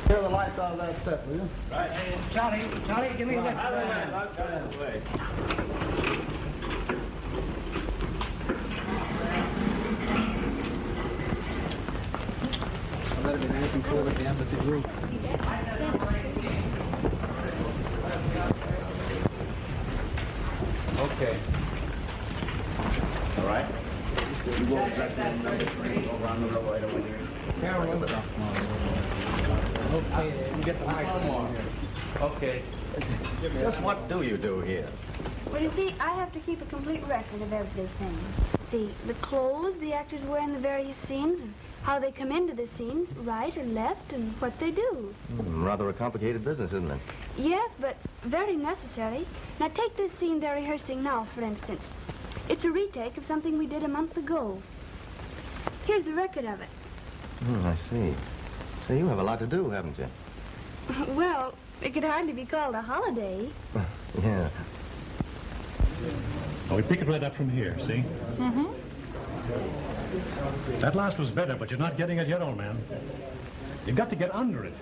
Clear the lights out of that step, will you? Right. Hey, Charlie, give me that. I'll get out of the way. I better be nice and cool at the embassy roof. Okay. All right. You go exactly on number 3 over on the road right over here. Carolyn. Okay, you get the microphone here. Okay. Just what do you do here? Well, you see, I have to keep a complete record of everything. See, the clothes the actors wear in the various scenes, and how they come into the scenes, right or left, and what they do. Rather a complicated business, isn't it? Yes, but very necessary. Now, take this scene they're rehearsing now, for instance. It's a retake of something we did a month ago. Here's the record of it. I see. So you have a lot to do, haven't you? Well, it could hardly be called a holiday. Yeah. Oh, we pick it right up from here, see? Mm-hmm. That last was better, but you're not getting it yet, old man. You've got to get under it.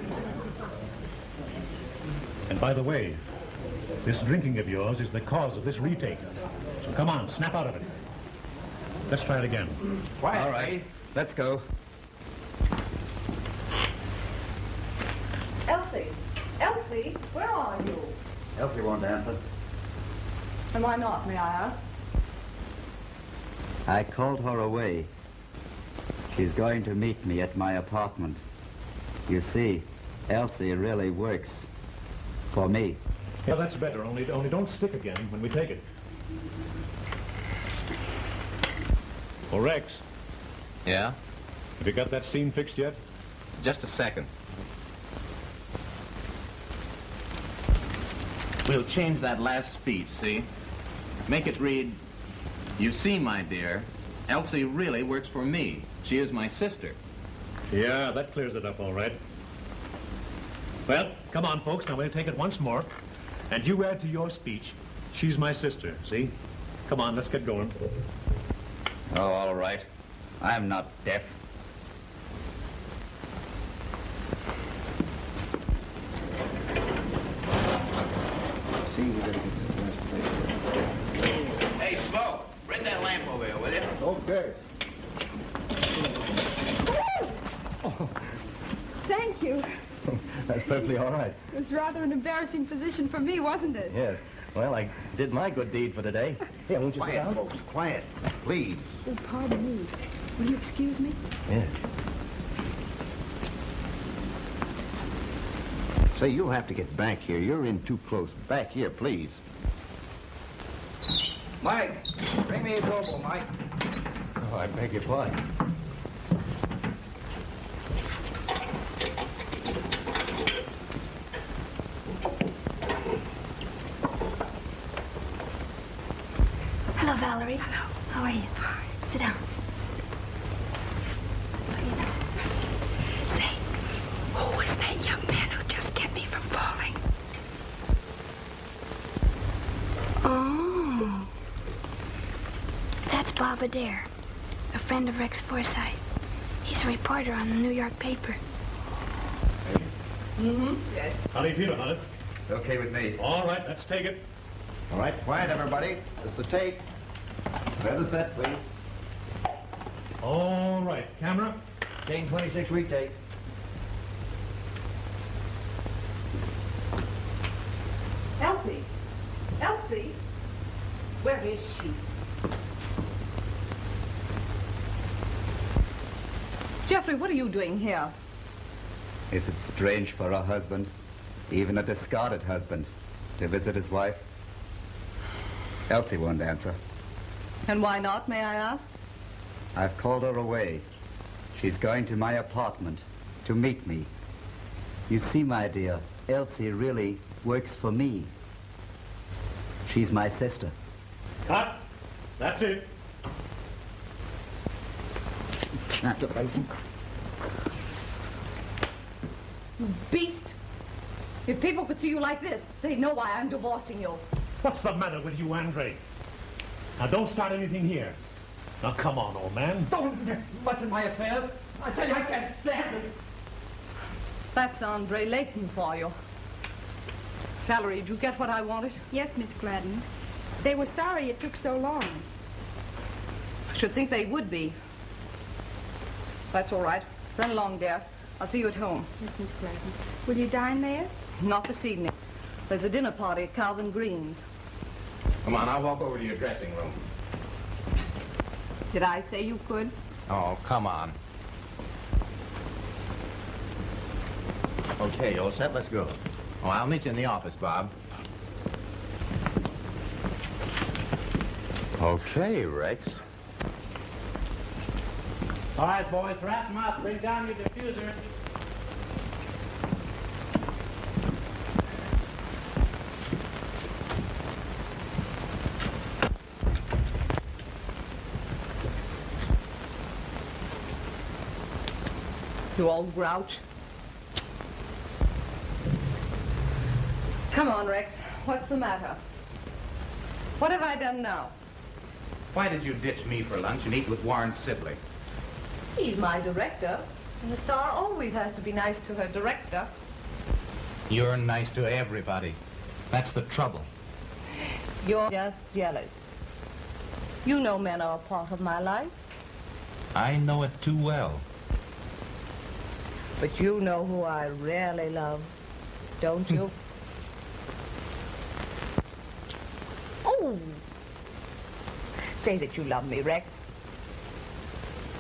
And by the way, this drinking of yours is the cause of this retake. So come on, snap out of it. Let's try it again. Quiet. All right. Let's go. Elsie! Elsie, where are you? Elsie won't answer. And why not, may I ask? I called her away. She's going to meet me at my apartment. You see, Elsie really works for me. Yeah, that's better, only don't stick again when we take it. Well, Rex, Yeah? have you got that scene fixed yet? Just a second. We'll change that last speech, see? Make it read, "You see, my dear, Elsie really works for me. She is my sister." Yeah, that clears it up all right. Well, come on, folks. Now we'll take it once more. And you add to your speech, "She's my sister," see? Come on, let's get going. Oh, all right. I'm not deaf. Hey, Slow, bring that lamp over here, will you? Okay. Thank you. That's perfectly all right. It was rather an embarrassing position for me, wasn't it? Yes. Well, I did my good deed for today. Yeah, won't you sit Quiet, down? folks. Quiet. Please. Oh, pardon me. Will you excuse me? Yes. Say, you'll have to get back here. You're in too close. Back here, please. Mike, bring me a bobo, Mike. Oh, I beg your pardon. Hello, Valerie. Hello. How are you? Sit down. Say, who was that young man who just kept me from falling? Oh. That's Bob Adair, a friend of Rex Forsythe. He's a reporter on the New York paper. How do you feel about it? It's okay with me. All right, let's take it. All right, quiet, everybody. This is the take. Weather set, please. All right, camera. Scene 26 retake. Elsie! Elsie! Where is she? Jeffrey, what are you doing here? Is it strange for a husband, even a discarded husband, to visit his wife? Elsie won't answer. And why not, may I ask? I've called her away. She's going to my apartment to meet me. You see, my dear, Elsie really works for me. She's my sister. Cut. That's it. You beast! If people could see you like this, they'd know why I'm divorcing you. What's the matter with you, Andre? Now, don't start anything here. Now, come on, old man. Don't mess in my affairs. I tell you, I can't stand it. That's Andre Layton for you. Valerie, did you get what I wanted? Yes, Miss Gladden. They were sorry it took so long. I should think they would be. That's all right. Run along, dear. I'll see you at home. Yes, Miss Gladden. Will you dine there? Not this evening. There's a dinner party at Calvin Green's. Come on, I'll walk over to your dressing room. Did I say you could? Oh, come on. Okay, all set? Let's go. Oh, I'll meet you in the office, Bob. Okay, Rex. All right, boys, wrap them up. Bring down your diffuser. You old grouch. Come on, Rex. What's the matter? What have I done now? Why did you ditch me for lunch and eat with Warren Sibley? He's my director. And a star always has to be nice to her director. You're nice to everybody. That's the trouble. You're just jealous. You know men are a part of my life. I know it too well. But you know who I really love, don't you? Oh! Say that you love me, Rex.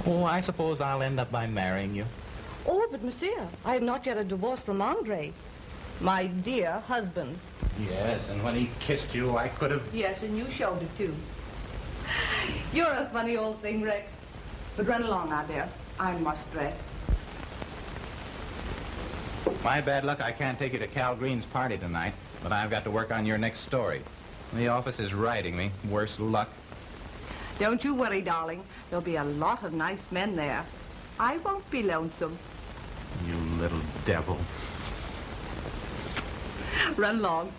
Oh, I suppose I'll end up by marrying you. Oh, but monsieur, I have not yet a divorce from Andre. My dear husband. Yes, and when he kissed you, I could have... Yes, and you showed it, too. You're a funny old thing, Rex. But run along now, dear. I must dress. My bad luck, I can't take you to Cal Green's party tonight, but I've got to work on your next story. The office is writing me. Worse luck. Don't you worry, darling. There'll be a lot of nice men there. I won't be lonesome. You little devil. Run along.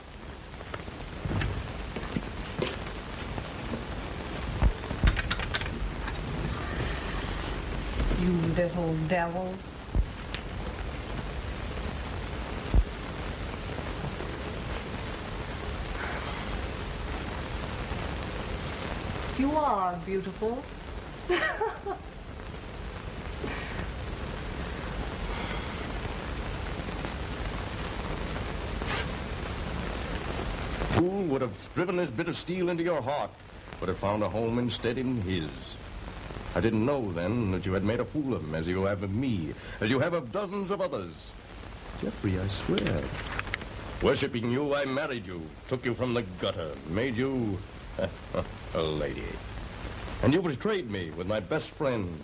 You little devil. You are beautiful. Who would have driven this bit of steel into your heart, but have found a home instead in his? I didn't know then that you had made a fool of him, as you have of me, as you have of dozens of others. Jeffrey, I swear. Worshipping you, I married you, took you from the gutter, made you a lady. And you betrayed me with my best friend.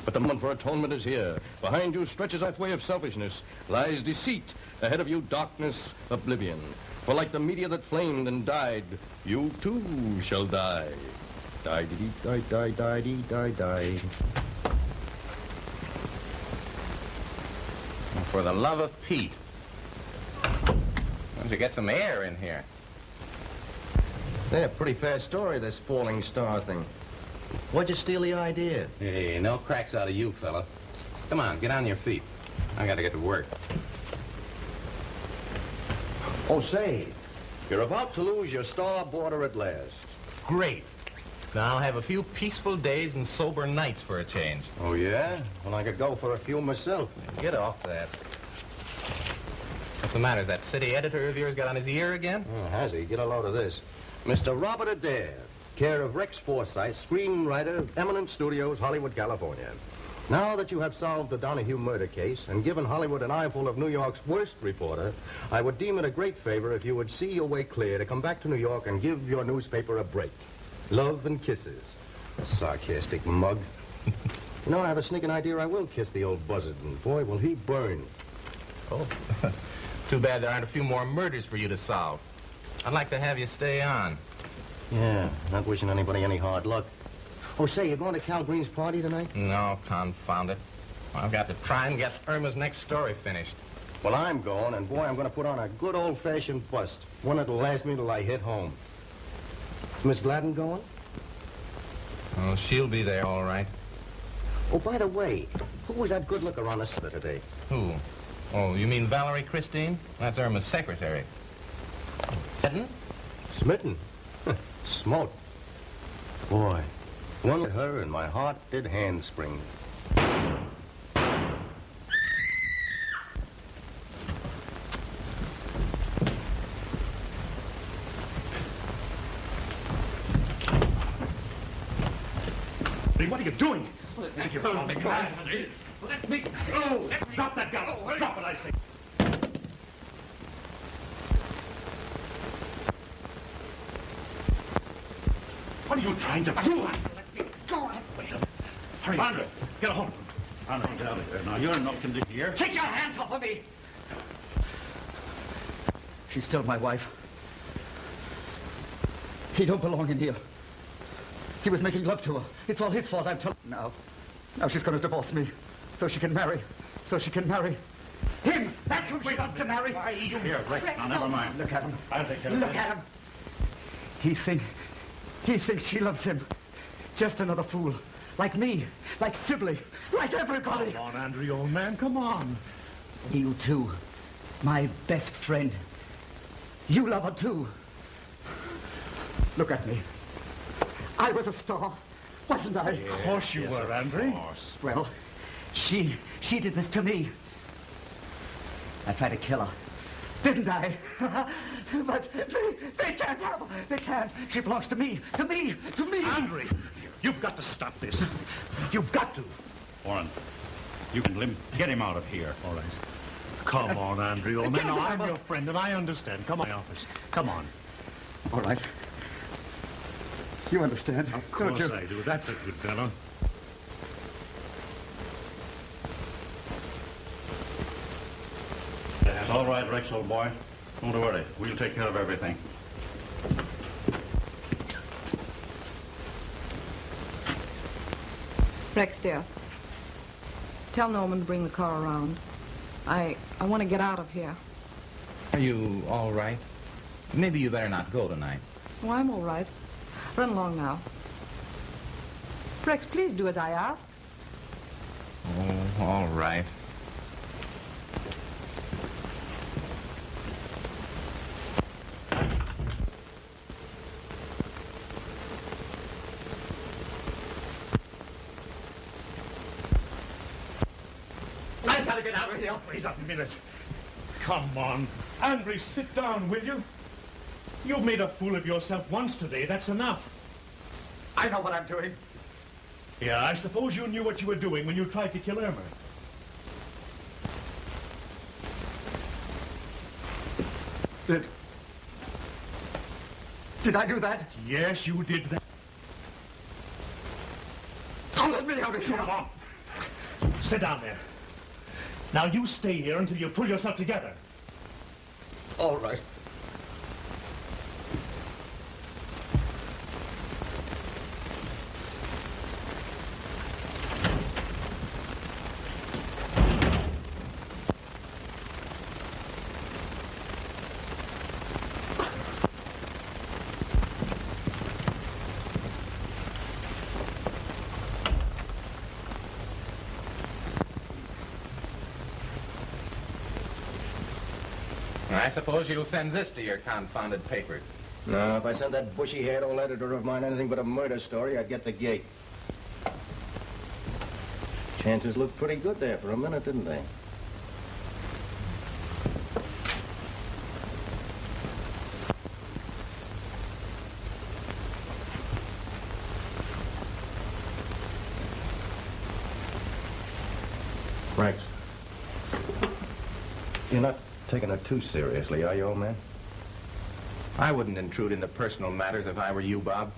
But the moment for atonement is here. Behind you stretches a way of selfishness, lies deceit. Ahead of you, darkness, oblivion. For like the meteor that flamed and died, you too shall die. Die-dee-dee, die, die, die, die, die. For the love of Pete. Why don't you get some air in here? Yeah, pretty fair story, this falling star thing. Why'd you steal the idea? Hey, no cracks out of you, fella. Come on, get on your feet. I gotta get to work. Oh, say, you're about to lose your star border at last. Great. Now I'll have a few peaceful days and sober nights for a change. Oh, yeah? Well, I could go for a few myself. Get off that. What's the matter? Has that city editor of yours got on his ear again? Oh, has he? Get a load of this. Mr. Robert Adair, care of Rex Forsythe, screenwriter, Eminent Studios, Hollywood, California. Now that you have solved the Donahue murder case and given Hollywood an eyeful of New York's worst reporter, I would deem it a great favor if you would see your way clear to come back to New York and give your newspaper a break. Love and kisses. Sarcastic mug. You know, I have a sneaking idea I will kiss the old buzzard, and boy, will he burn. Oh. Too bad there aren't a few more murders for you to solve. I'd like to have you stay on. Yeah, not wishing anybody any hard luck. Oh, say, you going to Cal Green's party tonight? No, confound it. I've got to try and get Irma's next story finished. Well, I'm going, and boy, I'm going to put on a good old-fashioned bust. One that'll last me till I hit home. Miss Gladden going? Oh, she'll be there, all right. Oh, by the way, who was that good looker on the set today? Who? Oh, you mean Valerie Christine? That's Irma's secretary. Smitten? Smitten? Smote. Boy, one at her and my heart did handspring. What are you doing? Let me go. Drop that gun. Drop it, I say. What are you trying to do? Let me go. Wait a minute. Hurry. Andre, get a hold of him. Andre, get out of here. Now, you're in no condition here. Take your hands off of me! She's still my wife. He don't belong in here. He was making love to her. It's all his fault, I'm telling you. Now she's going to divorce me. So she can marry. Him! That's who she wants to marry. Here, Rex. Now, never mind. Look at him. I'll take care of Look at him. He thinks she loves him. Just another fool. Like me. Like Sibley. Like everybody. Come on, Andre, old man. Come on. You too. My best friend. You love her too. Look at me. I was a star, wasn't I? Of course you were, Andre. Well, she did this to me. I tried to kill her, didn't I? But they can't have her. They can't. She belongs to me. To me. Andre, you've got to stop this. You've got to. Warren, you can get him out of here. All right. Come on, Andre, old man. Now, I'm your friend, and I understand. Come on, my office. Come on. All right. You understand, Of course don't you? I do. That's a good fellow. It's all right, Rex, old boy. Don't worry. We'll take care of everything. Rex, dear. Tell Norman to bring the car around. I want to get out of here. Are you all right? Maybe you better not go tonight. Oh, I'm all right. Run along now. Rex, please do as I ask. Oh, all right. I gotta get out of here. Wait a minute. Come on. Andre, sit down, will you? You've made a fool of yourself once today. That's enough. I know what I'm doing. Yeah, I suppose you knew what you were doing when you tried to kill Irma. Did I do that? Yes, you did that. Oh, let me out of here. Come on. Sit down there. Now, you stay here until you pull yourself together. All right. I suppose you'll send this to your confounded paper. No, if I sent that bushy-haired old editor of mine anything but a murder story, I'd get the gate. Chances looked pretty good there for a minute, didn't they? Rex, you're not taking it too seriously, are you, old man? I wouldn't intrude into personal matters if I were you, Bob.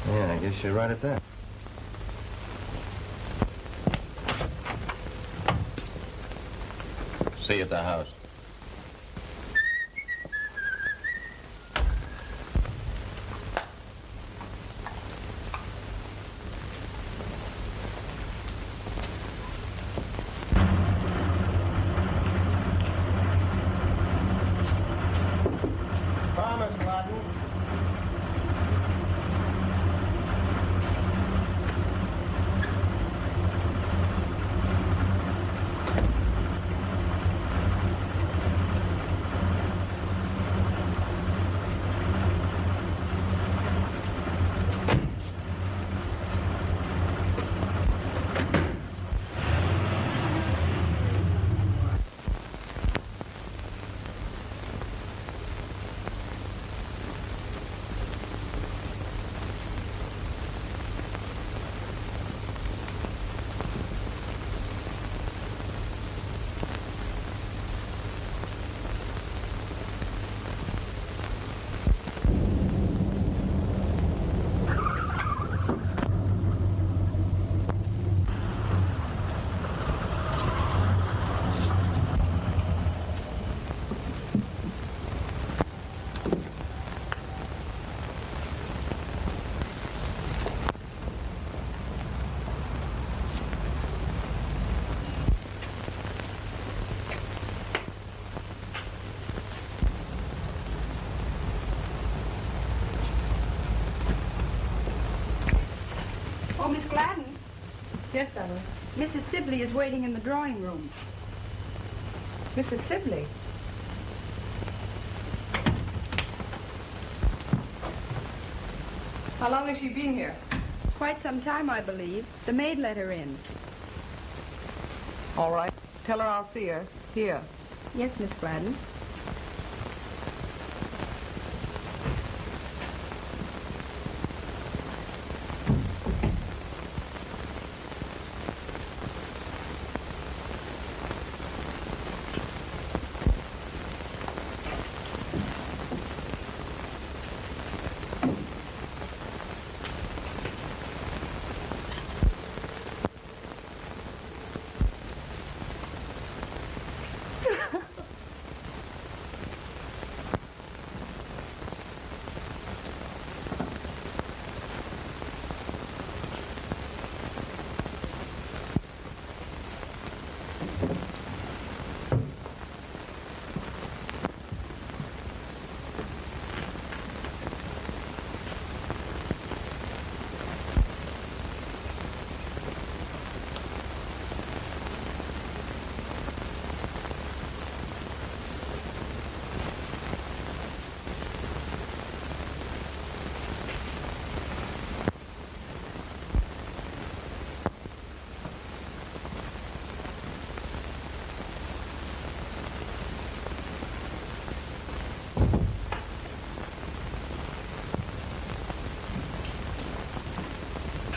Yeah, I guess you're right at that. See you at the house. Promise, Martin. Oh, Miss Gladden, Yes, darling. Mrs. Sibley is waiting in the drawing room. Mrs. Sibley. How long has she been here? Quite some time, I believe. The maid let her in. All right. Tell her I'll see her. Here. Yes, Miss Gladden.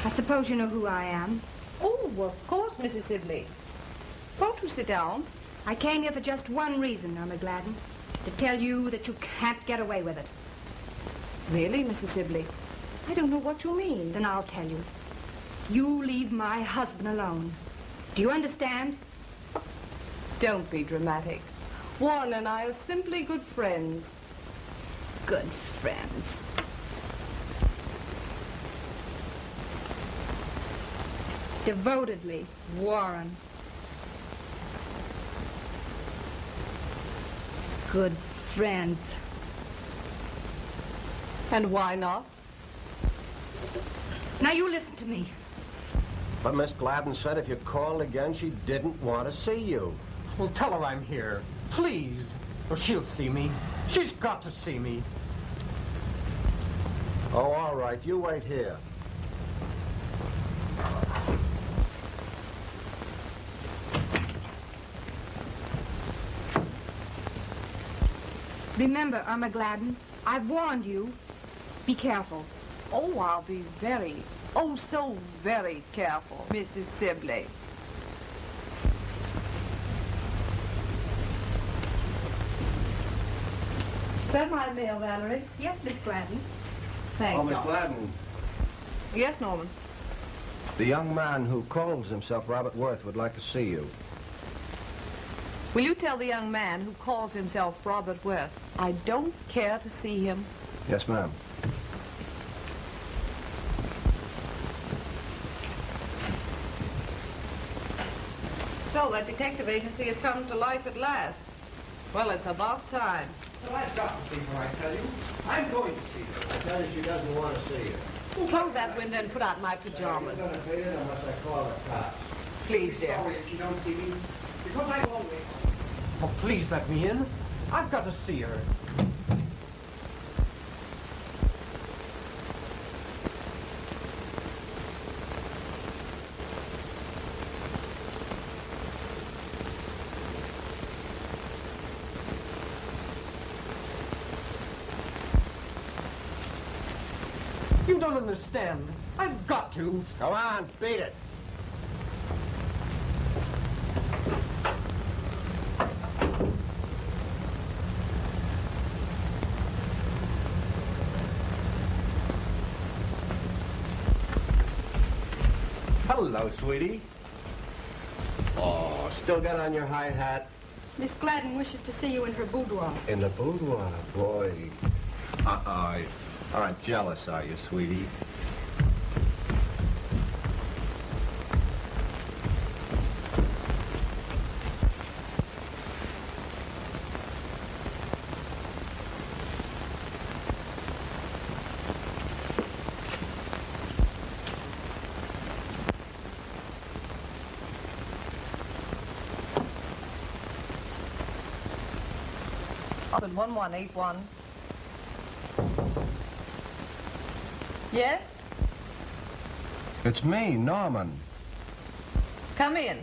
I suppose you know who I am. Oh, of course, Mrs. Sibley. Won't you sit down? I came here for just one reason, Irma Gladden. To tell you that you can't get away with it. Really, Mrs. Sibley? I don't know what you mean. Then I'll tell you. You leave my husband alone. Do you understand? Don't be dramatic. Warren and I are simply good friends. Good friends. Devotedly, Warren. Good friends. And why not? Now you listen to me. But Miss Gladden said if you called again, she didn't want to see you. Well, tell her I'm here. Please. Or she'll see me. She's got to see me. Oh, all right. You wait here. Remember, Irma Gladden, I've warned you. Be careful. Oh, I'll be very, oh, so very careful, Mrs. Sibley. Is that my mail, Valerie? Yes, Miss Gladden. Thank Oh, you. Miss Gladden, Yes, Norman. the young man who calls himself Robert Worth would like to see you. Will you tell the young man who calls himself Robert Worth I don't care to see him? Yes, ma'am. So that detective agency has come to life at last. Well, it's about time. Well, I've got to see her, I tell you. I'm going to see her. I tell you she doesn't want to see you. Close that window and put out my pajamas. She's going to pay it unless I call the cops. Please, dear. Sorry if you don't see me. Because I always... Oh, please let me in. I've got to see her. You don't understand. I've got to. Come on, beat it. Hello, sweetie. Oh, still got on your high hat? Miss Gladden wishes to see you in her boudoir. In the boudoir, boy. Aren't jealous, are you, sweetie? Hartford 1181. Yes? It's me, Norman. Come in.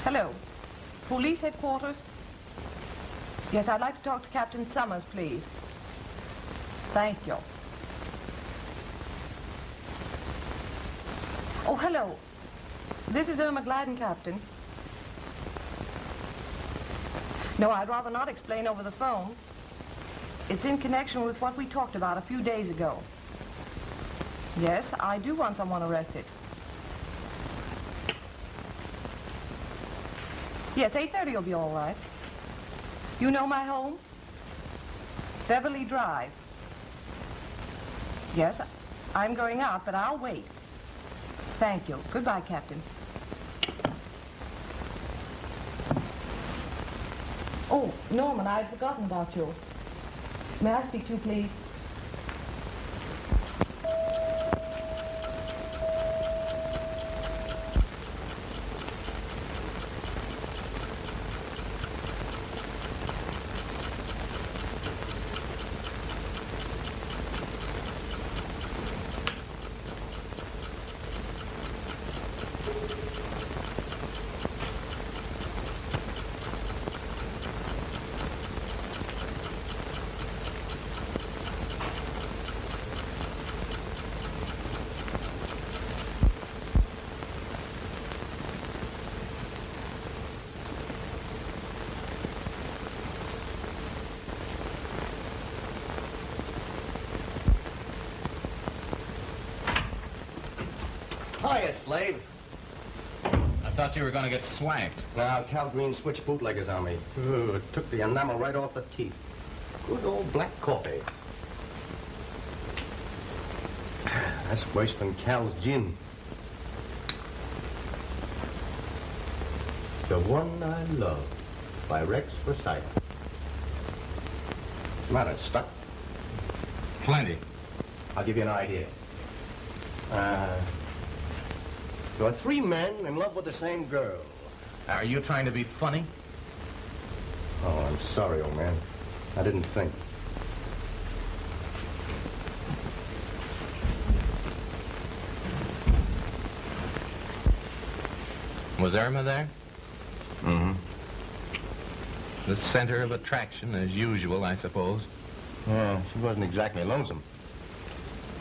Hello. Police headquarters? Yes, I'd like to talk to Captain Summers, please. Thank you. Oh, hello. This is Irma Gladden, Captain. No, I'd rather not explain over the phone. It's in connection with what we talked about a few days ago. Yes, I do want someone arrested. Yes, 8:30 will be all right. You know my home? Beverly Drive. Yes, I'm going out, but I'll wait. Thank you. Goodbye, Captain. Oh, Norman, I'd forgotten about you. May I speak to you, please? Hiya, slave. I thought you were going to get swanked. Now, Cal Green switched bootleggers on me. Ooh, it took the enamel right off the teeth. Good old black coffee. That's worse than Cal's gin. The One I Love by Rex Forsyth. Matter, stuck? Plenty. I'll give you an idea. There are 3 men in love with the same girl. Are you trying to be funny? Oh, I'm sorry, old man. I didn't think. Was Irma there? Mm-hmm. The center of attraction, as usual, I suppose. Yeah, she wasn't exactly lonesome.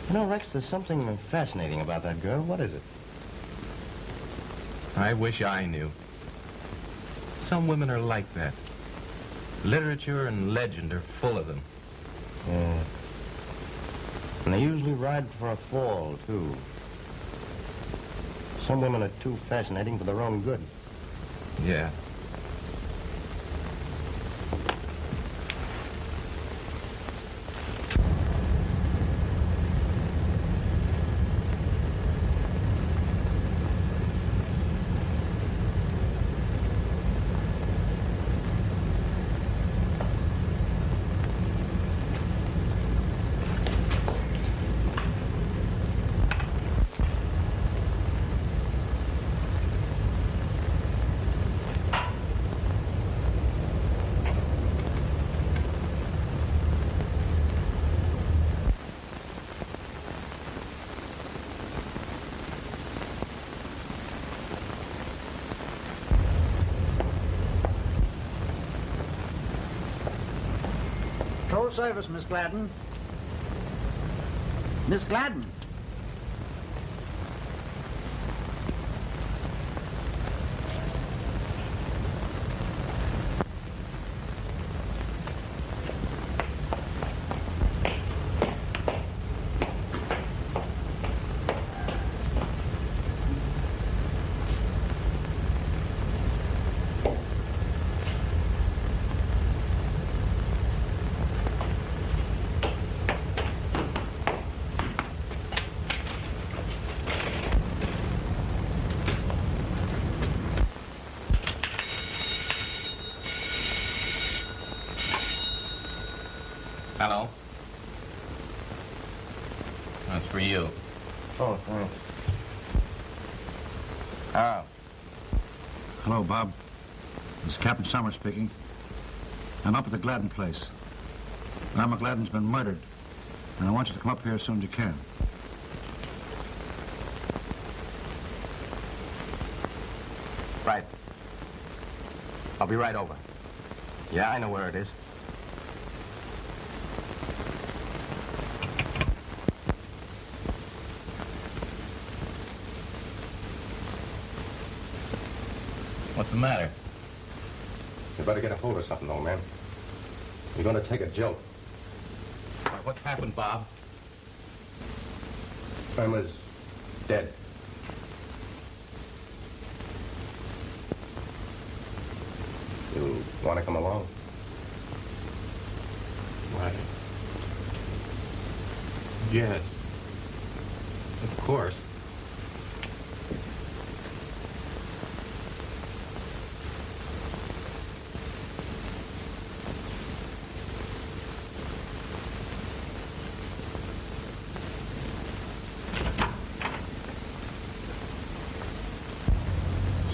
You know, Rex, there's something fascinating about that girl. What is it? I wish I knew. Some women are like that. Literature and legend are full of them. Yeah. And they usually ride for a fall, too. Some women are too fascinating for their own good. Yeah. Toll service, Miss Gladden. Miss Gladden. Hello? That's for you. Oh, thanks. Oh. Hello, Bob. This is Captain Summers speaking. I'm up at the Gladden place. Norma Gladden's been murdered, and I want you to come up here as soon as you can. Right. I'll be right over. Yeah, I know where it is. What's the matter? You better get a hold of something, old man. You're going to take a joke. What's happened, Bob? Irma's dead. You want to come along? Why? Yes. Of course.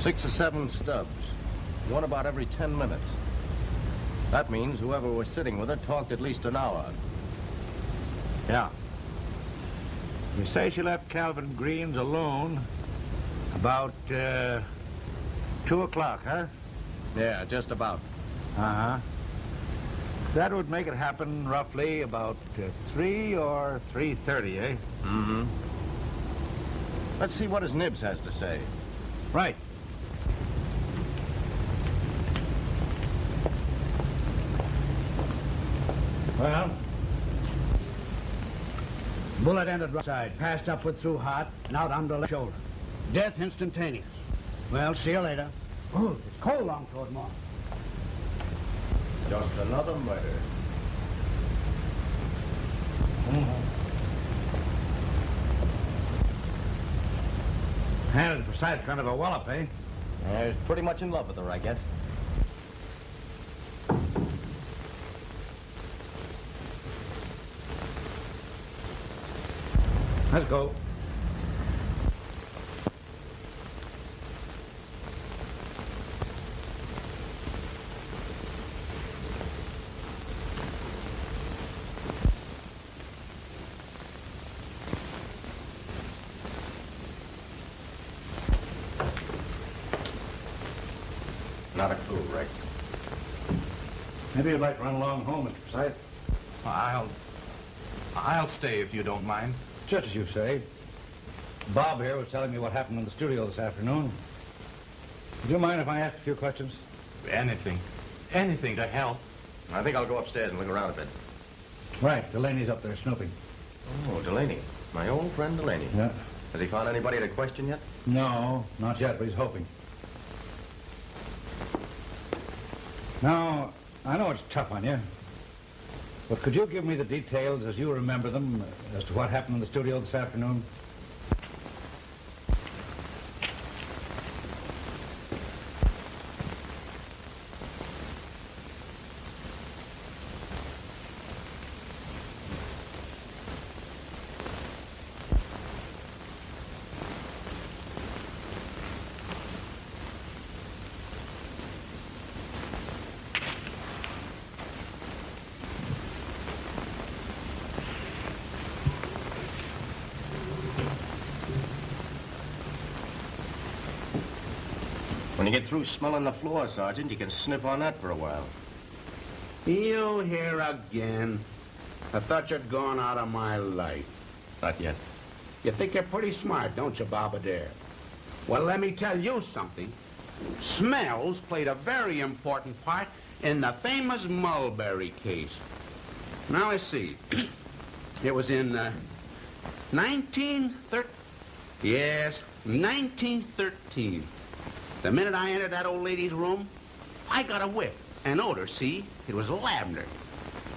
Six or seven stubs. One about every 10 minutes. That means whoever was sitting with her talked at least an hour. Yeah. You say she left Calvin Green's alone about 2 o'clock, huh? Yeah, just about. Uh-huh. That would make it happen roughly about 3 or 3:30, eh? Mm-hmm. Let's see what his Nibs has to say. Right. Well, bullet entered right side, passed upward through heart, and out under left shoulder. Death instantaneous. Well, see you later. Ooh, it's cold along toward morning. Just another murder. Handed for sight kind of a wallop, eh? Yeah, he's pretty much in love with her, I guess. Let's go. Not a clue, Rick. Maybe you'd like to run along home, Mr. Forsyth. I'll stay if you don't mind. Just as you say. Bob here was telling me what happened in the studio this afternoon. Would you mind if I ask a few questions? Anything. Anything to help. I think I'll go upstairs and look around a bit. Right, Delaney's up there snooping. Oh, Delaney. My old friend Delaney. Yeah. Has he found anybody to question yet? No, not yet, but he's hoping. Now, I know it's tough on you, but could you give me the details as you remember them as to what happened in the studio this afternoon? When you get through smelling the floor, Sergeant, you can sniff on that for a while. You here again? I thought you'd gone out of my life. Not yet. You think you're pretty smart, don't you, Bob Adair? Well, let me tell you something. Smells played a very important part in the famous Mulberry case. Now, let's see. It was in 1913. Yes, 1913. The minute I entered that old lady's room, I got a whiff, an odor, see? It was lavender.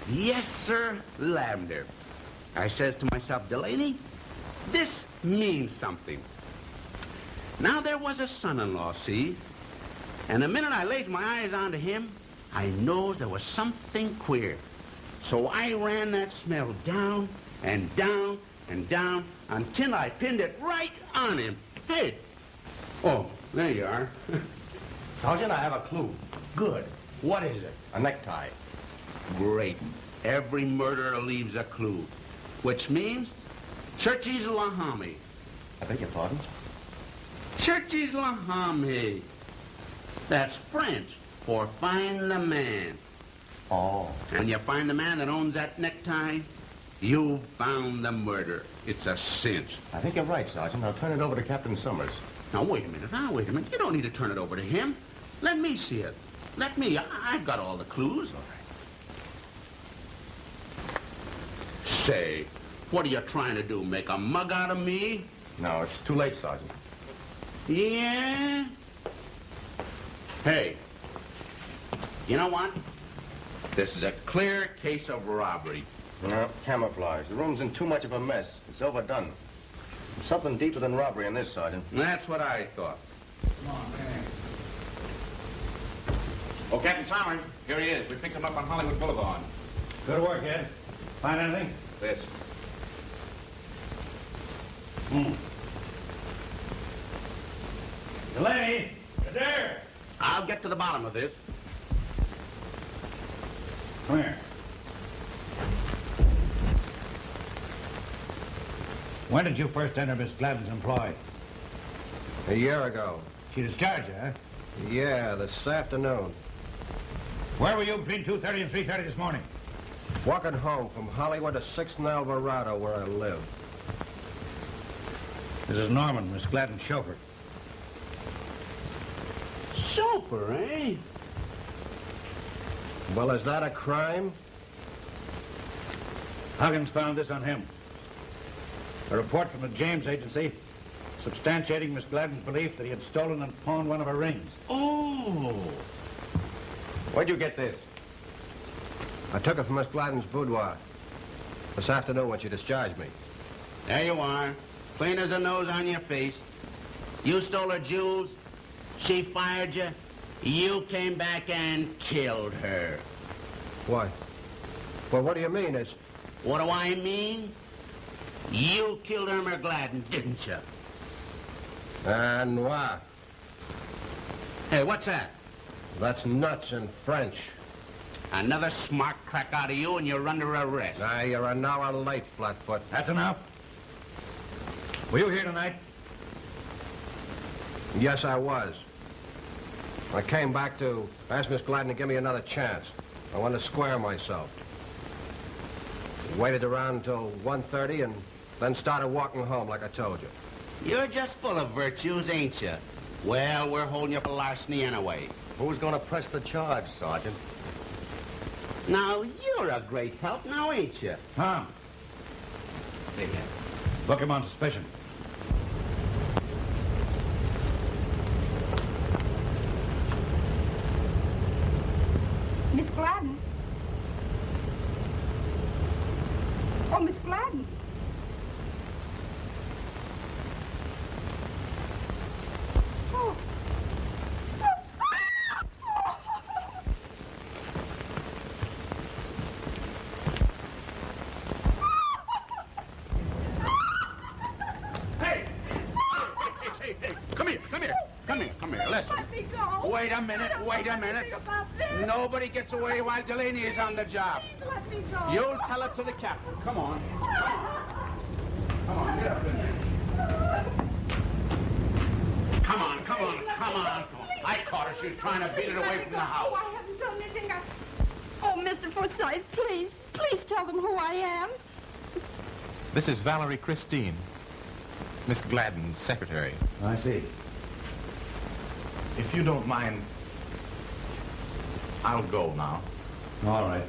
Yes, sir, lavender. I says to myself, Delaney, this means something. Now, there was a son-in-law, see? And the minute I laid my eyes onto him, I knows there was something queer. So I ran that smell down and down and down until I pinned it right on him. Hey, Oh, there you are. Sergeant, I have a clue. Good. What is it? A necktie. Great. Every murderer leaves a clue. Which means Churchi's Lahami. I beg your pardon? Churchi's Lahami. That's French for find the man. Oh. And you find the man that owns that necktie, you found the murder. It's a cinch. I think you're right, Sergeant. I'll turn it over to Captain Summers. Now, wait a minute. You don't need to turn it over to him. Let me see it. Let me. I've got all the clues. All right. Say, what are you trying to do? Make a mug out of me? No, it's too late, Sergeant. Yeah? Hey, you know what? This is a clear case of robbery. No, camouflage. The room's in too much of a mess. It's overdone. There's something deeper than robbery in this, Sergeant. That's what I thought. Come on, man. Oh, Captain Summers, here he is. We picked him up on Hollywood Boulevard. Good work, Ed. Find anything? This. Delaney, you there? I'll get to the bottom of this. Come here. When did you first enter Miss Gladden's employ? A year ago. She discharged you, huh? Yeah, this afternoon. Where were you between 2:30 and 3:30 this morning? Walking home from Hollywood to 6th and Alvarado, where I live. This is Norman, Miss Gladden's chauffeur. Chauffeur, eh? Well, is that a crime? Huggins found this on him. A report from the James Agency substantiating Miss Gladden's belief that he had stolen and pawned one of her rings. Oh. Where'd you get this? I took it from Miss Gladden's boudoir this afternoon when she discharged me. There you are. Clean as a nose on your face. You stole her jewels. She fired you. You came back and killed her. Why? Well, what do you mean? It's... What do I mean? You killed Irma Gladden, didn't you? And why? Hey, what's that? That's nuts in French. Another smart crack out of you and you're under arrest. Now, you're an hour late, Flatfoot. That's enough. Were you here tonight? Yes, I was. I came back to ask Miss Gladden to give me another chance. I wanted to square myself. Waited around until 1:30 and then started walking home like I told you. You're just full of virtues, ain't you? Well, we're holding you for larceny anyway. Who's going to press the charge, Sergeant? Now, you're a great help now, ain't you? Tom. Hey, Book him on suspicion. Miss Gladden? Oh, Miss Gladden. Oh. Hey! Hey, come here. Listen. Let me go. Wait a minute. Think about this. Nobody gets away while Delaney is on the job. Please let me go. You'll tell it to the captain. Come on. Come on, get up in there. Come on. I caught her. She was trying to beat it away from the house. Oh, I haven't done anything. Oh, Mr. Forsyth, please tell them who I am. This is Valerie Christine, Miss Gladden's secretary. I see. If you don't mind, I'll go now. All right.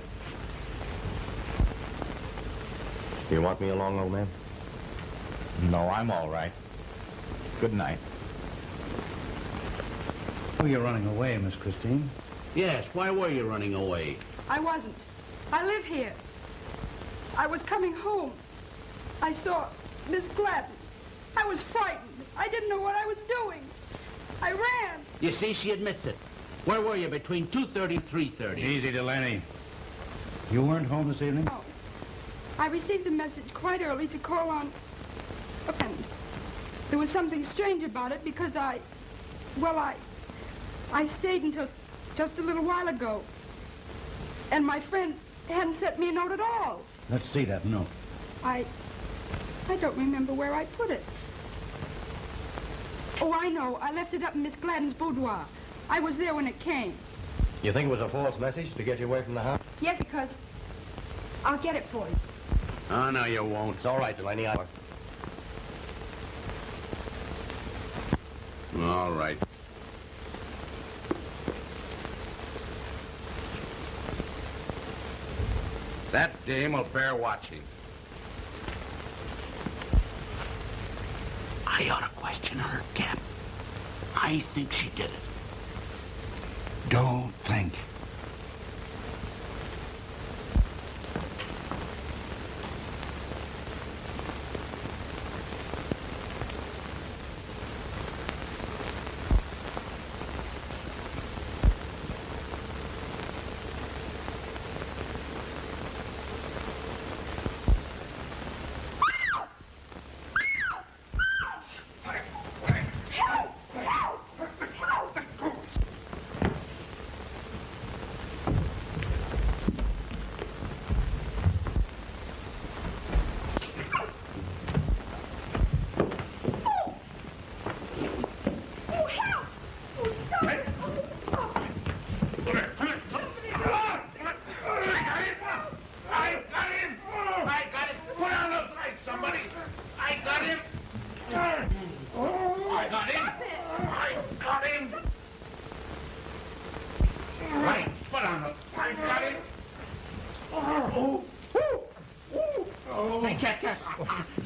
You want me along, old man? No, I'm all right. Good night. Oh, you're running away, Miss Christine. Yes, why were you running away? I wasn't. I live here. I was coming home. I saw Miss Gladden. I was frightened. I didn't know what I was doing. I ran. You see, she admits it. Where were you between 2:30 and 3:30? Easy, Delaney. You weren't home this evening? Oh. I received a message quite early to call on a friend. There was something strange about it because I Well, I stayed until just a little while ago. And my friend hadn't sent me a note at all. Let's see that note. I don't remember where I put it. Oh, I know. I left it up in Miss Gladden's boudoir. I was there when it came. You think it was a false message to get you away from the house? Yes, because I'll get it for you. Oh, no, you won't. It's all right, Delaney. All right. That dame will bear watching. I ought to question her, Cap. I think she did it. Don't think.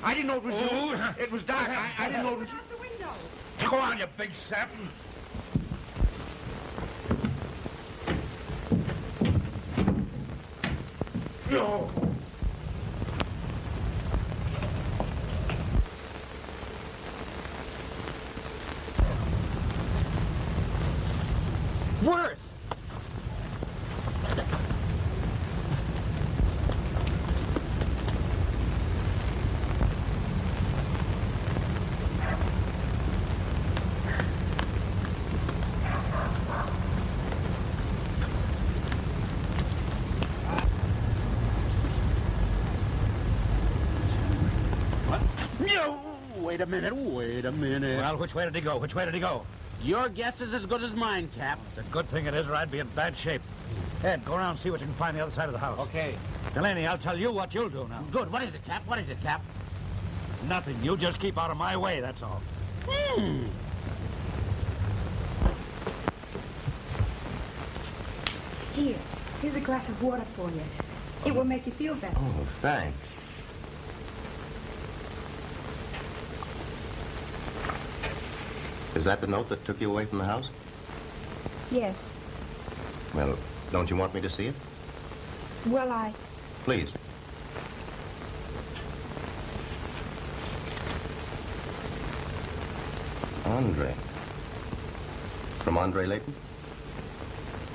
I didn't know it was you. It was dark. I didn't know it was... Out the window. Go on, you big sap. No. Worth! Wait a minute. Well, which way did he go? Which way did he go? Your guess is as good as mine, Cap. It's a good thing it is, or I'd be in bad shape. Ed, go around and see what you can find the other side of the house. Okay. Delaney, I'll tell you what you'll do now. Good. What is it, Cap? What is it, Cap? Nothing. You just keep out of my way, that's all. Here's a glass of water for you. It will make you feel better. Oh, thanks. Is that the note that took you away from the house? Yes. Well, don't you want me to see it? Well, Please. Andre. From Andre Layton?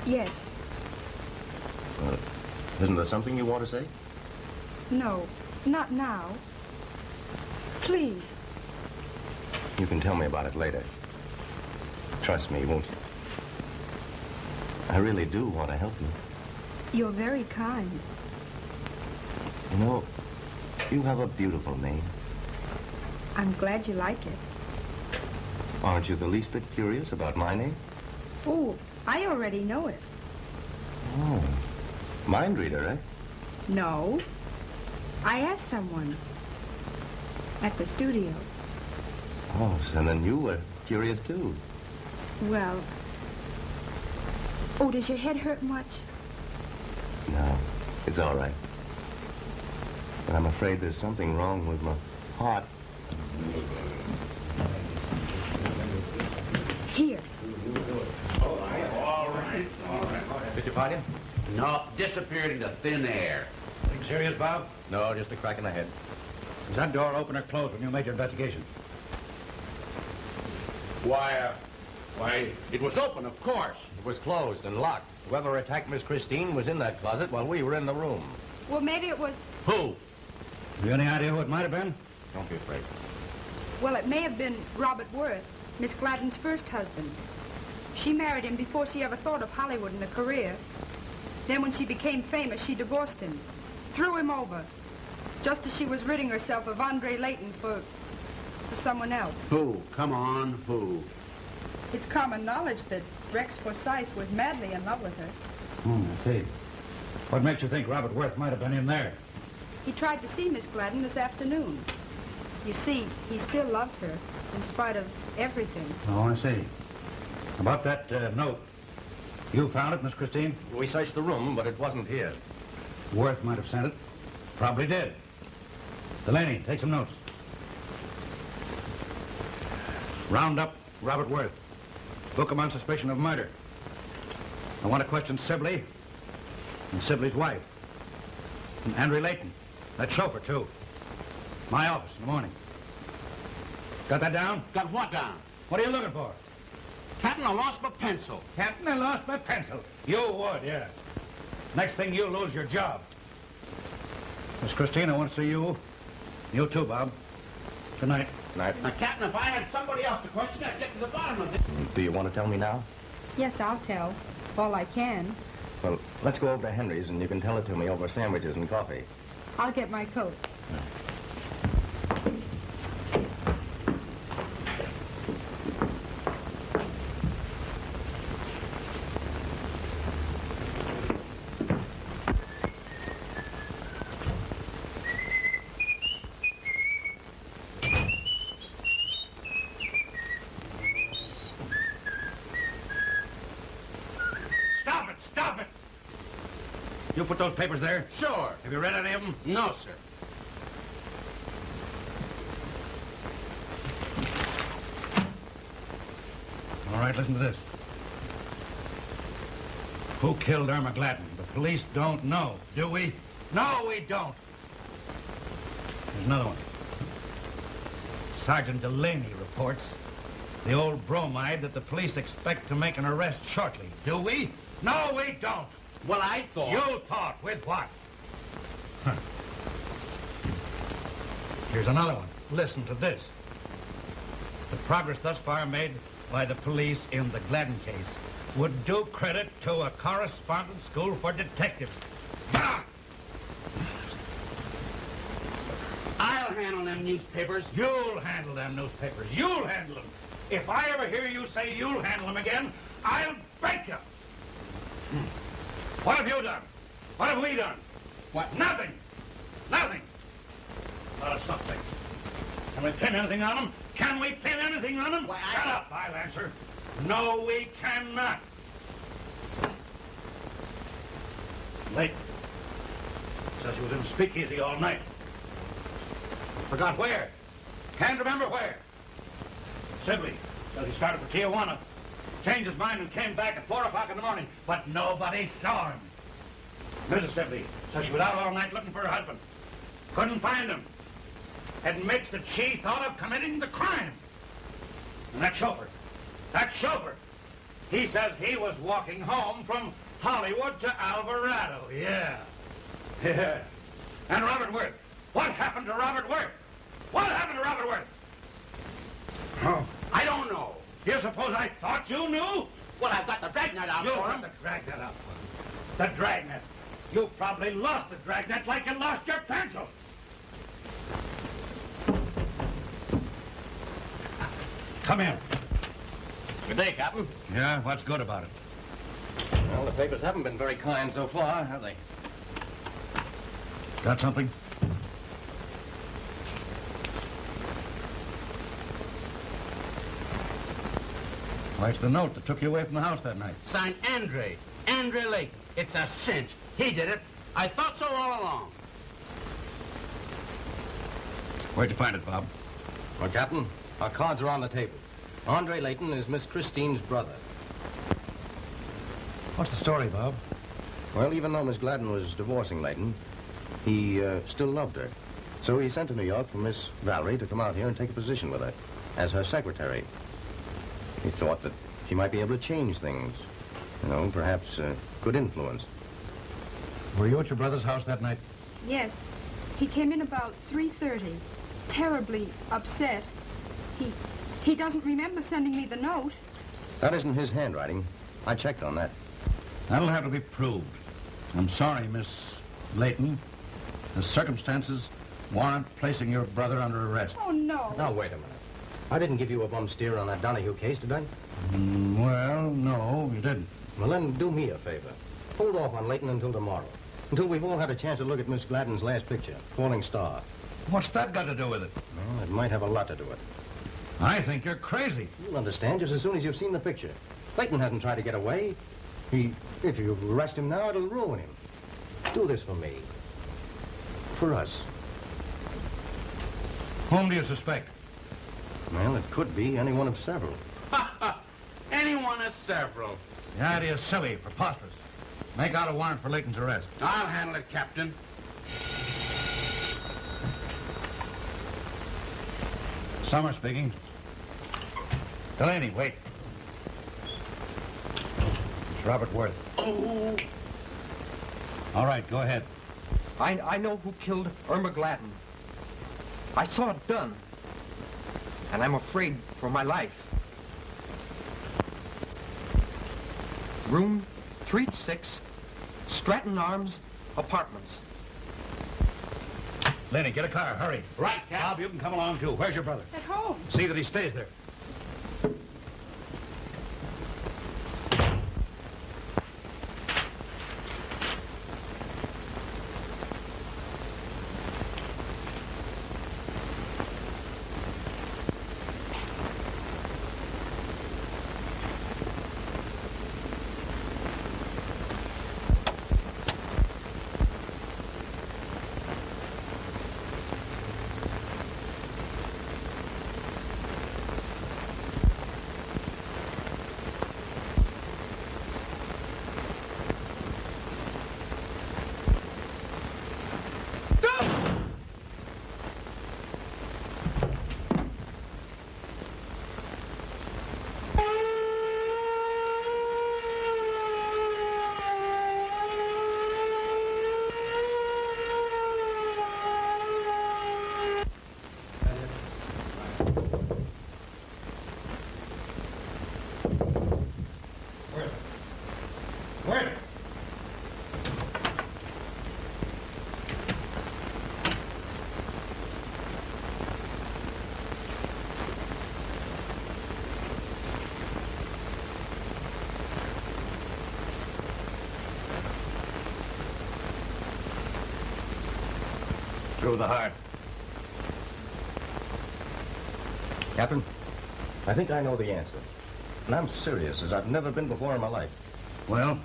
Yes. Well, isn't there something you want to say? No, not now. Please. You can tell me about it later. Trust me, won't you? I really do want to help you. You're very kind. You know, you have a beautiful name. I'm glad you like it. Aren't you the least bit curious about my name? Oh, I already know it. Oh, mind reader, eh? No. I asked someone at the studio. Oh, and then you were curious, too. Well... Oh, does your head hurt much? No, it's all right. But I'm afraid there's something wrong with my heart. Here. All right. Did you find him? No, disappeared into thin air. Anything serious, Bob? No, just a crack in the head. Was that door open or closed when you made your investigation? Why, it was open, of course. It was closed and locked. Whoever attacked Miss Christine was in that closet while we were in the room. Well, maybe it was... Who? Have you any idea who it might have been? Don't be afraid. Well, it may have been Robert Worth. Miss Gladden's first husband. She married him before she ever thought of Hollywood and a career. Then when she became famous, she divorced him, threw him over, just as she was ridding herself of Andre Layton for someone else. Who? Come on, who? It's common knowledge that Rex Forsythe was madly in love with her. I see. What makes you think Robert Worth might have been in there? He tried to see Miss Gladden this afternoon. You see, he still loved her, in spite of everything. Oh, I see. About that note, you found it, Miss Christine? We searched the room, but it wasn't here. Worth might have sent it. Probably did. Delaney, take some notes. Round up Robert Worth. Book him on suspicion of murder. I want to question Sibley and Sibley's wife. And Andre Layton. That chauffeur, too. My office in the morning. Got that down? Got what down? What are you looking for? Captain, I lost my pencil. Captain, I lost my pencil. You would, yeah. Next thing, you'll lose your job. Miss Christine, I want to see you. You too, Bob. Good night. Night. Now, Captain, if I had somebody else to question, I'd get to the bottom of it. Do you want to tell me now? Yes, I'll tell. All I can. Well, let's go over to Henry's and you can tell it to me over sandwiches and coffee. I'll get my coat. You put those papers there? Sure. Have you read any of them? No, sir. All right, listen to this. Who killed Irma Gladden? The police don't know, do we? No, we don't. There's another one. Sergeant Delaney reports the old bromide that the police expect to make an arrest shortly. Do we? No, we don't. Well, I thought... You thought. With what? Huh. Here's another one. Listen to this. The progress thus far made by the police in the Gladden case would do credit to a correspondence school for detectives. Bah! I'll handle them newspapers. You'll handle them newspapers. You'll handle them. If I ever hear you say you'll handle them again, I'll break you. What have you done? What have we done? What? Nothing. Nothing. Not a something. Can we pin anything on them? Can we pin anything on them? Why, Shut up, I'll answer. No, we cannot. Late. Says he was in the speakeasy all night. Forgot where. Can't remember where. Sibley says he started for Tijuana. Changed his mind and came back at 4 o'clock in the morning, but nobody saw him. Mrs. Sibley says she was out all night looking for her husband. Couldn't find him. Admits that she thought of committing the crime. And that chauffeur, he says he was walking home from Hollywood to Alvarado. Yeah. Yeah. And Robert Worth. What happened to Robert Worth? What happened to Robert Worth? Oh, I don't know. You suppose I thought you knew? Well, I've got the dragnet out for him. The dragnet out for him. The dragnet. You probably lost the dragnet like you lost your pencil. Come in. Good day, Captain. Yeah, what's good about it? Well, the papers haven't been very kind so far, have they? Got something? Why, it's the note that took you away from the house that night. Signed Andre Layton. It's a cinch. He did it. I thought so all along. Where'd you find it, Bob? Well, Captain, our cards are on the table. Andre Layton is Miss Christine's brother. What's the story, Bob? Well, even though Miss Gladden was divorcing Layton, he still loved her. So he sent to New York for Miss Valerie to come out here and take a position with her as her secretary. He thought that she might be able to change things. You know, perhaps good influence. Were you at your brother's house that night? Yes. He came in about 3:30. Terribly upset. He doesn't remember sending me the note. That isn't his handwriting. I checked on that. That'll have to be proved. I'm sorry, Miss Layton. The circumstances warrant placing your brother under arrest. Oh, no. Now, wait a minute. I didn't give you a bum steer on that Donahue case, did I? Well, no, you didn't. Well, then do me a favor. Hold off on Layton until tomorrow. Until we've all had a chance to look at Miss Gladden's last picture, Falling Star. What's that got to do with it? Well, it might have a lot to do with it. I think you're crazy. You'll understand just as soon as you've seen the picture. Layton hasn't tried to get away. If you arrest him now, it'll ruin him. Do this for me. For us. Whom do you suspect? Well, it could be any one of several. Any one of several. The idea's silly, preposterous. Make out a warrant for Layton's arrest. I'll handle it, Captain. Summer speaking. Delaney, wait. It's Robert Worth. Oh. All right, go ahead. I know who killed Irma Gladden. I saw it done. And I'm afraid for my life. Room 3-6, Stratton Arms Apartments. Lenny, get a car, hurry. Right, Cap. Bob, you can come along, too. Where's your brother? At home. See that he stays there. Through the heart. Captain, I think I know the answer. And I'm serious, as I've never been before in my life. Well?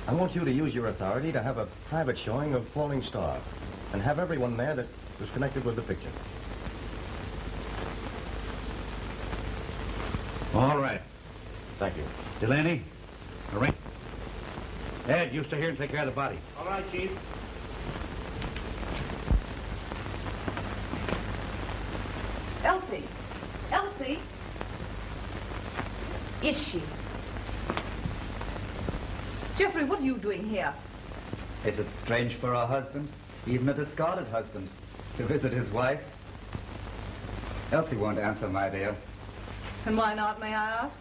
I want you to use your authority to have a private showing of Falling Star. And have everyone there that was connected with the picture. All right. Thank you. Delaney, arrange. Ed, you stay here and take care of the body. All right, Chief. Elsie! Elsie! Is she? Jeffrey, what are you doing here? Is it strange for a husband, even a discarded husband, to visit his wife? Elsie won't answer, my dear. And why not, may I ask?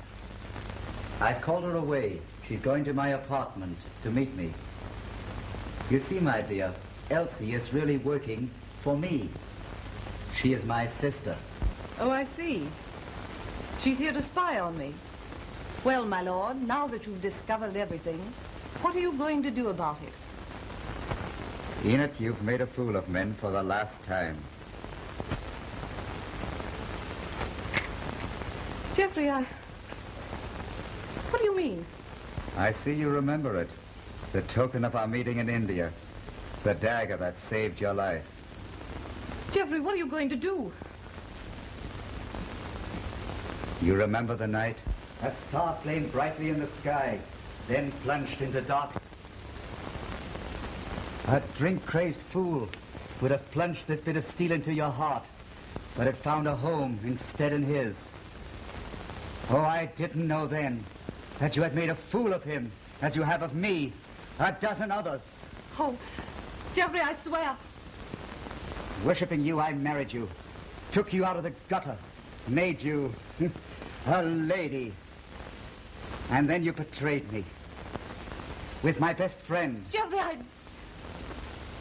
I've called her away. She's going to my apartment to meet me. You see, my dear, Elsie is really working for me. She is my sister. Oh, I see. She's here to spy on me. Well, my lord, now that you've discovered everything, what are you going to do about it? Enid, you've made a fool of men for the last time. Jeffrey, what do you mean? I see you remember it. The token of our meeting in India. The dagger that saved your life. Jeffrey, what are you going to do? You remember the night? That star flamed brightly in the sky, then plunged into darkness. A drink-crazed fool would have plunged this bit of steel into your heart, but it found a home instead in his. Oh, I didn't know then that you had made a fool of him, as you have of me, a dozen others. Oh, Jeffrey, I swear. Worshipping you, I married you, took you out of the gutter, made you a lady. And then you betrayed me with my best friend. Geoffrey,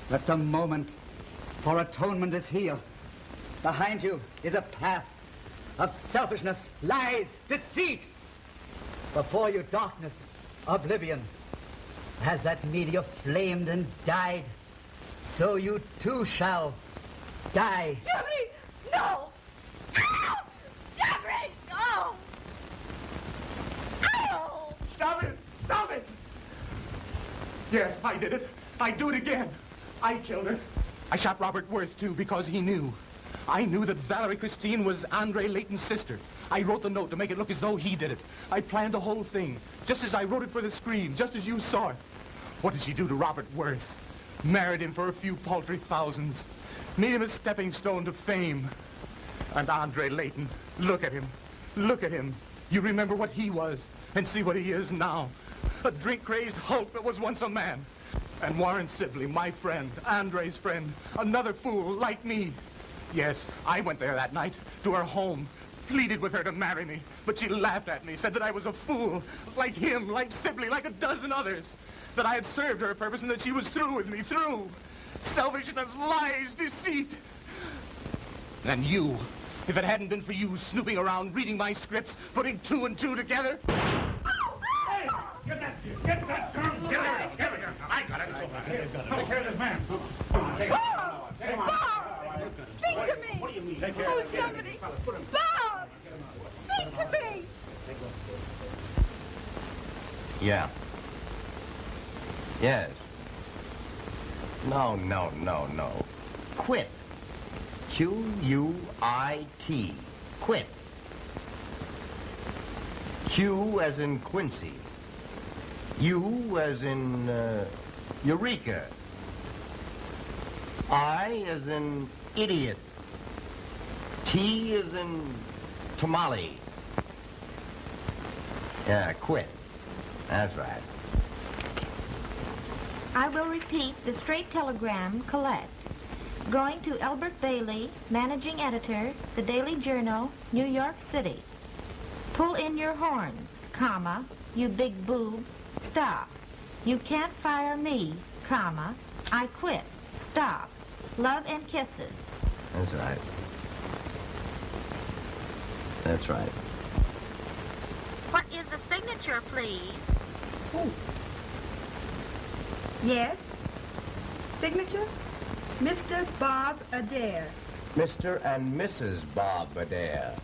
But the moment for atonement is here. Behind you is a path of selfishness, lies, deceit. Before you, darkness, oblivion. As that meteor flamed and died, so you too shall die. Geoffrey, no! No! Geoffrey, no! No! Stop it! Stop it! Yes, I did it. I'd do it again. I killed her. I shot Robert Worth, too, because he knew. I knew that Valerie Christine was Andre Layton's sister. I wrote the note to make it look as though he did it. I planned the whole thing, just as I wrote it for the screen, just as you saw it. What did she do to Robert Worth? Married him for a few paltry thousands. Made him a stepping stone to fame. And Andre Layton, look at him. Look at him. You remember what he was, and see what he is now. A drink-crazed hulk that was once a man. And Warren Sibley, my friend, Andre's friend, another fool like me. Yes, I went there that night, to her home, pleaded with her to marry me, but she laughed at me, said that I was a fool, like him, like Sibley, like a dozen others, that I had served her purpose and that she was through with me, through. Selfishness, lies, deceit. And you, if it hadn't been for you snooping around, reading my scripts, putting two and two together... Hey, get that girl, get her, get her. I got it. Take care of this man. Bob! Bob! Speak to me! What do you mean? Oh, somebody! Bob! Speak to me! Yeah. Yes. No, no, no, no. Quit. Q-U-I-T. Quit. Q as in Quincy. U as in Eureka. I as in idiot. T as in tamale. Yeah, quit. That's right. I will repeat the straight telegram, Colette. Going to Albert Bailey, Managing Editor, The Daily Journal, New York City. Pull in your horns, comma, you big boob, stop. You can't fire me, comma, I quit, stop. Love and kisses. That's right. That's right. What is the signature, please? Yes? Signature? Mr. Bob Adair. Mr. and Mrs. Bob Adair.